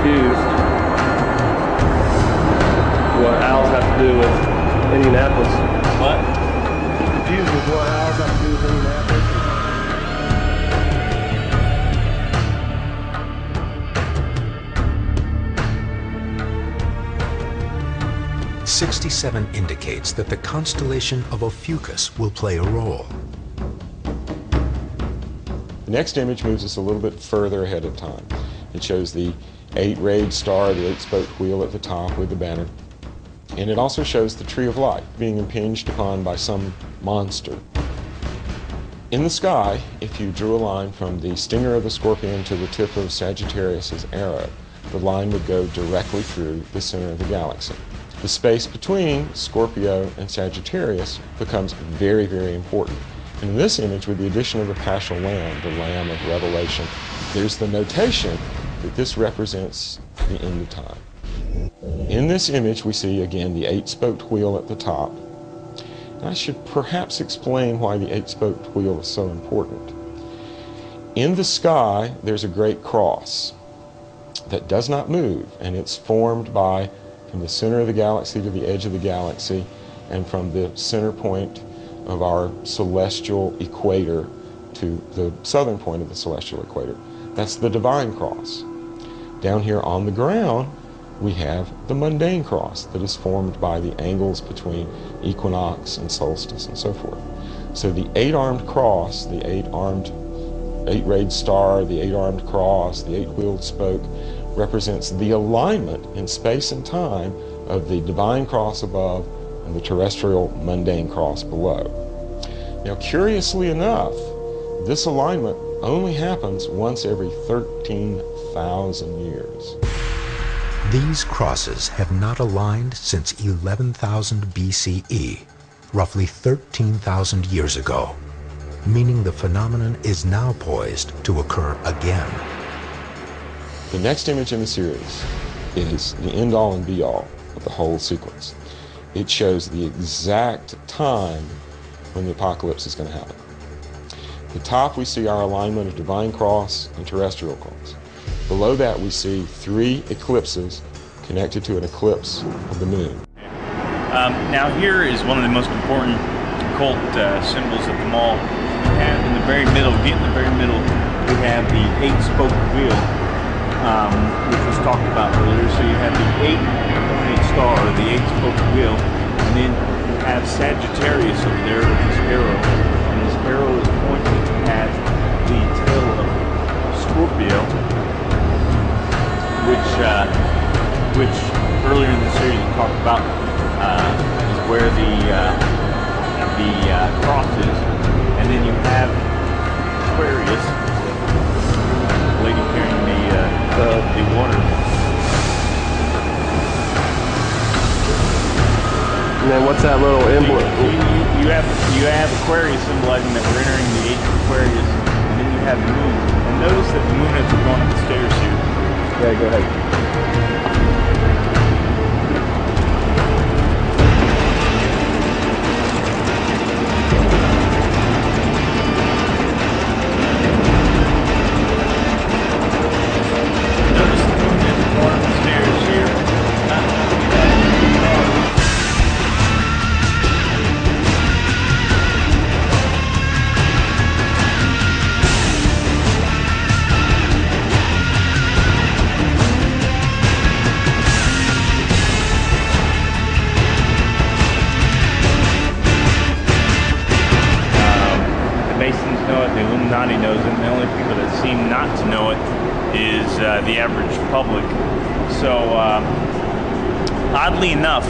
confused what owls have to do with Indianapolis. What? Confused with what owls have to do with Indianapolis. 67 indicates that the constellation of Ophiuchus will play a role. The next image moves us a little bit further ahead of time. It shows the 8-rayed star, the 8-spoked wheel at the top with the banner. And it also shows the tree of life being impinged upon by some monster. In the sky, if you drew a line from the stinger of the scorpion to the tip of Sagittarius's arrow, the line would go directly through the center of the galaxy. The space between Scorpio and Sagittarius becomes very, very important. And in this image, with the addition of the paschal lamb, the lamb of Revelation, there's the notation that this represents the end of time. In this image, we see again the 8-spoked wheel at the top. And I should perhaps explain why the 8-spoked wheel is so important. In the sky, there's a great cross that does not move, and it's formed by from the center of the galaxy to the edge of the galaxy, and from the center point of our celestial equator to the southern point of the celestial equator. That's the divine cross. Down here on the ground, we have the mundane cross that is formed by the angles between equinox and solstice and so forth. So the 8-armed cross, the 8-rayed star, the 8-armed cross, the 8-wheeled spoke, represents the alignment in space and time of the divine cross above and the terrestrial mundane cross below. Now, curiously enough, this alignment only happens once every 13,000 years. These crosses have not aligned since 11,000 BCE, roughly 13,000 years ago, meaning the phenomenon is now poised to occur again. The next image in the series is the end-all and be-all of the whole sequence. It shows the exact time when the apocalypse is going to happen. At the top, we see our alignment of divine cross and terrestrial cross. Below that, we see 3 eclipses connected to an eclipse of the moon. Now here is one of the most important occult symbols at the mall. And in the very middle, we have the 8-spoked wheel, which was talked about earlier. So you have the 8 star, the 8-spoked wheel, and then you have Sagittarius over there with his arrow, and his arrow is pointing at the tail of Scorpio, which earlier in the series we talked about is where the cross is, and then you have Aquarius, the lady carrying the water. And then what's that little emblem? You have Aquarius symbolizing that we're entering the age of Aquarius, and then you have the moon. And notice that the moon, as we're going up the stairs here. Yeah, go ahead. Notice the moon as we're going up the stairs here. Masons know it, the Illuminati knows it, and the only people that seem not to know it is the average public. So oddly enough,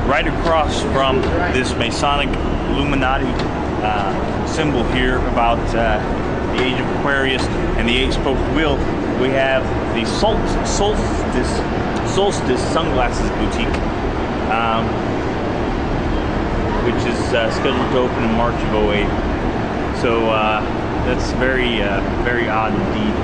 right across from this Masonic Illuminati symbol here about the age of Aquarius and the 8-spoked wheel, we have the Solstice Sunglasses Boutique, which is scheduled to open in March of 08. So that's very odd indeed.